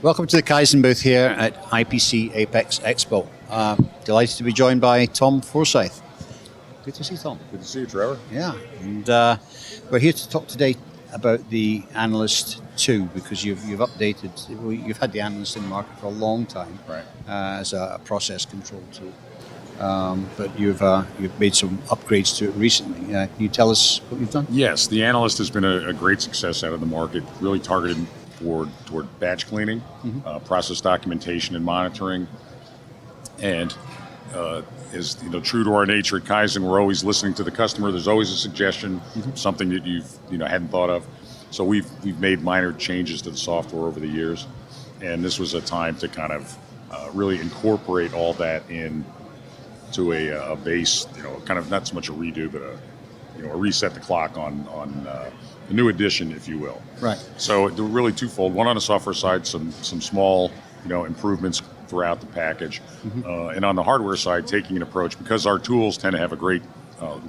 Welcome to the Kyzen booth here at IPC Apex Expo. Delighted to be joined by Tom Forsyth. Good to see Tom. Good to see you, Trevor. Yeah, and we're here to talk today about the Analyst II because you've updated. You've had the Analyst in the market for a long time, right? As a process control tool, but you've made some upgrades to it recently. Can you tell us what you've done? Yes, the Analyst has been a great success out of the market, really targeted toward batch cleaning, process documentation and monitoring, and is true to our nature at Kyzen, we're always listening to the customer. There's always a suggestion, something that you've hadn't thought of. So we've made minor changes to the software over the years, and this was a time to kind of really incorporate all that into a base, kind of not so much a redo, but a reset the clock on a new edition, if you will. Right. So they're really twofold. One on the software side, some small improvements throughout the package, and on the hardware side, taking an approach because our tools tend to have a great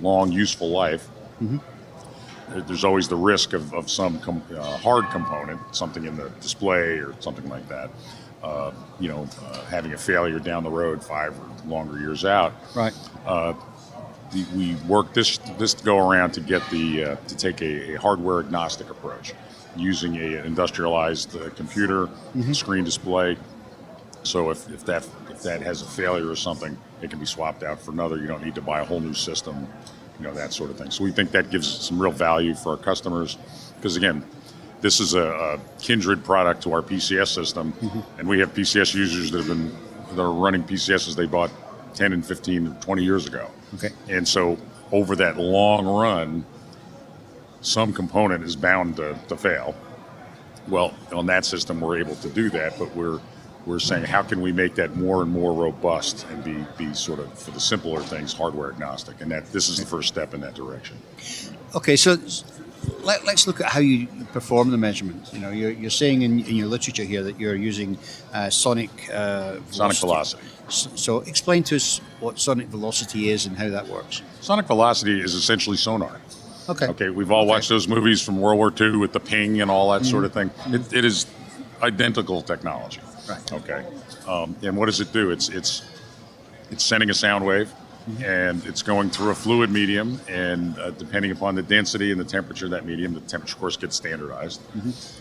long useful life. There's always the risk of some hard component, something in the display or something like that, having a failure down the road 5 or longer years out. Right. We worked this go around to get to take a hardware agnostic approach, using an industrialized computer screen display. So if that has a failure or something, it can be swapped out for another. You don't need to buy a whole new system, that sort of thing. So we think that gives some real value for our customers, because again, this is a kindred product to our PCS system, and we have PCS users that are running PCSs they bought 10 and 15 and 20 years ago. Okay. And so over that long run, some component is bound to fail. Well, on that system, we're able to do that, but we're saying, how can we make that more and more robust and be sort of, for the simpler things, hardware agnostic? And this is the first step in that direction. Okay, so let's look at how you perform the measurement. You're saying in your literature here that you're using sonic velocity. So explain to us what sonic velocity is and how that works. Sonic velocity is essentially sonar. Okay. We've all watched those movies from World War II with the ping and all that sort of thing. It is identical technology. Right. Okay. And what does it do? It's sending a sound wave, and it's going through a fluid medium, and depending upon the density and the temperature of that medium, the temperature, of course, gets standardized.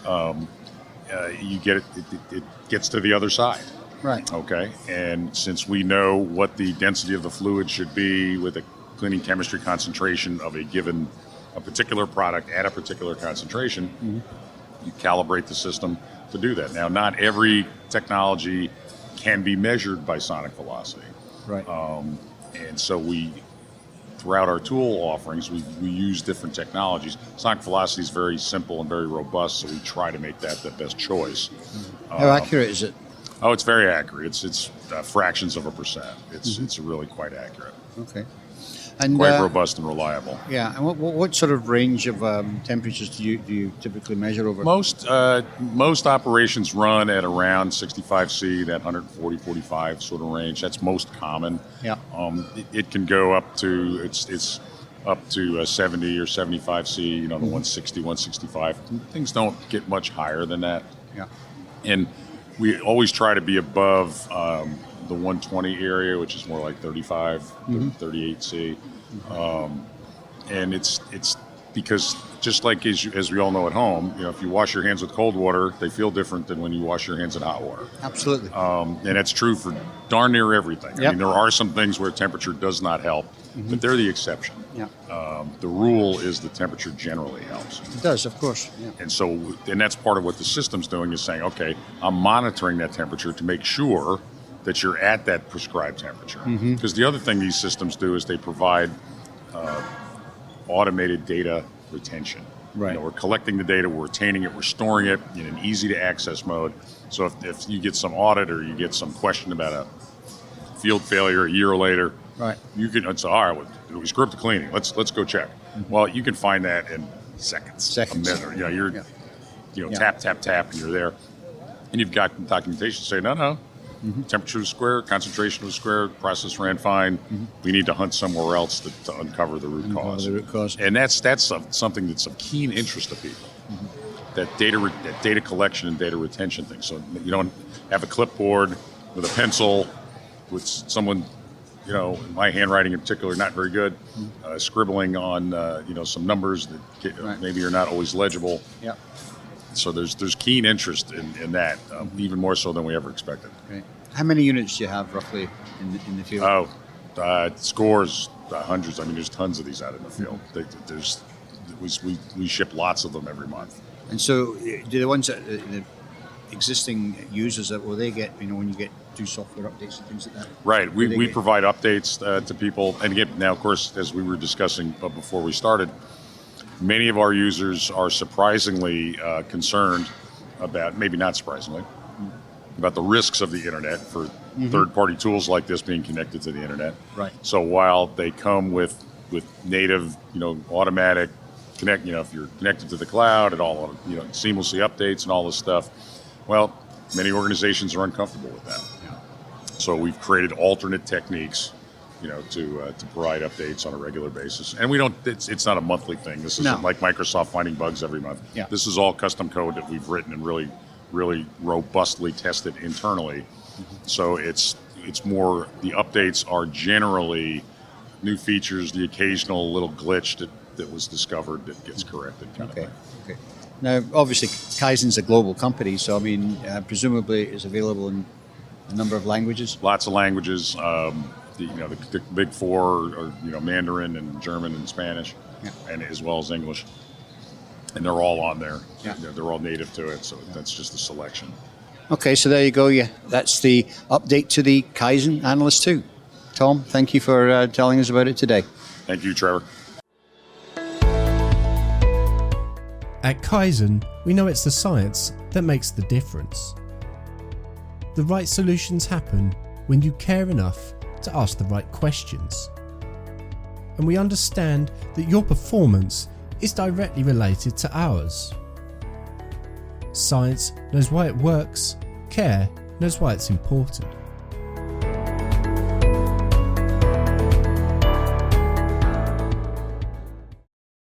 You get it gets to the other side. Right. Okay. And since we know what the density of the fluid should be with a cleaning chemistry concentration of a particular product at a particular concentration, you calibrate the system to do that. Now, not every technology can be measured by sonic velocity. Right. And so throughout our tool offerings, we use different technologies. Sonic velocity is very simple and very robust, so we try to make that the best choice. How accurate is it? Oh, it's very accurate. It's fractions of a percent. It's really quite accurate. Okay. And quite robust and reliable. Yeah. And what sort of range of temperatures do you typically measure over? Most operations run at around 65 C, that 140, 45 sort of range. That's most common. Yeah. It can go up to it's up to 70 or 75 C. The 160, 165. Things don't get much higher than that. Yeah. And we always try to be above the 120 area, which is more like 35, 38 C. And it's because just like as we all know at home, if you wash your hands with cold water, they feel different than when you wash your hands in hot water. Absolutely. And that's true for darn near everything. Yep. I mean, there are some things where temperature does not help, but they're the exception. Yeah. The rule is the temperature generally helps. It does, of course. Yeah. And that's part of what the system's doing, is saying, okay, I'm monitoring that temperature to make sure that you're at that prescribed temperature. Because the other thing these systems do is they provide automated data retention. Right. We're collecting the data, we're retaining it, we're storing it in an easy to access mode. So if you get some audit or you get some question about a field failure a year later, right, you can, it's all right, we screw up the cleaning, let's go check. Well, you can find that in seconds. A minute. Tap, and you're there. And you've got documentation say, no, temperature was square, concentration was square, process ran fine. We need to hunt somewhere else to uncover the root cause. The root cause. And that's something that's of keen interest to people. that data collection and data retention thing. So you don't have a clipboard with a pencil with someone, my handwriting in particular, not very good, scribbling on, some numbers that maybe are not always legible. Yeah. So there's keen interest in that, even more so than we ever expected. Right. How many units do you have roughly in the field? Scores, hundreds. I mean, there's tons of these out in the field. We ship lots of them every month. And so, do the ones that the existing users that will they get? When you do software updates and things like that. Right. We provide updates to people, and again, now of course, as we were discussing before we started, many of our users are surprisingly concerned about, maybe not surprisingly, about the risks of the internet for third-party tools like this being connected to the internet. Right. So while they come with native, automatic connect, if you're connected to the cloud, it all, seamlessly updates and all this stuff. Well, many organizations are uncomfortable with that. Yeah. So we've created alternate techniques, to provide updates on a regular basis. And we don't. It's not a monthly thing. This isn't like Microsoft finding bugs every month. Yeah. This is all custom code that we've written and really, really robustly tested internally. So it's more, the updates are generally new features, the occasional little glitch that was discovered that gets corrected kind of thing. Okay. Now, obviously, Kyzen's a global company, so presumably it's available in a number of languages. Lots of languages. The big four are Mandarin and German and Spanish, and as well as English, and they're all on there. Yeah. They're all native to it, so that's just a selection. Okay, so there you go. Yeah, that's the update to the Kyzen Analyst II. Tom, thank you for telling us about it today. Thank you, Trevor. At Kyzen, we know it's the science that makes the difference. The right solutions happen when you care enough to ask the right questions. And we understand that your performance is directly related to ours. Science knows why it works, care knows why it's important.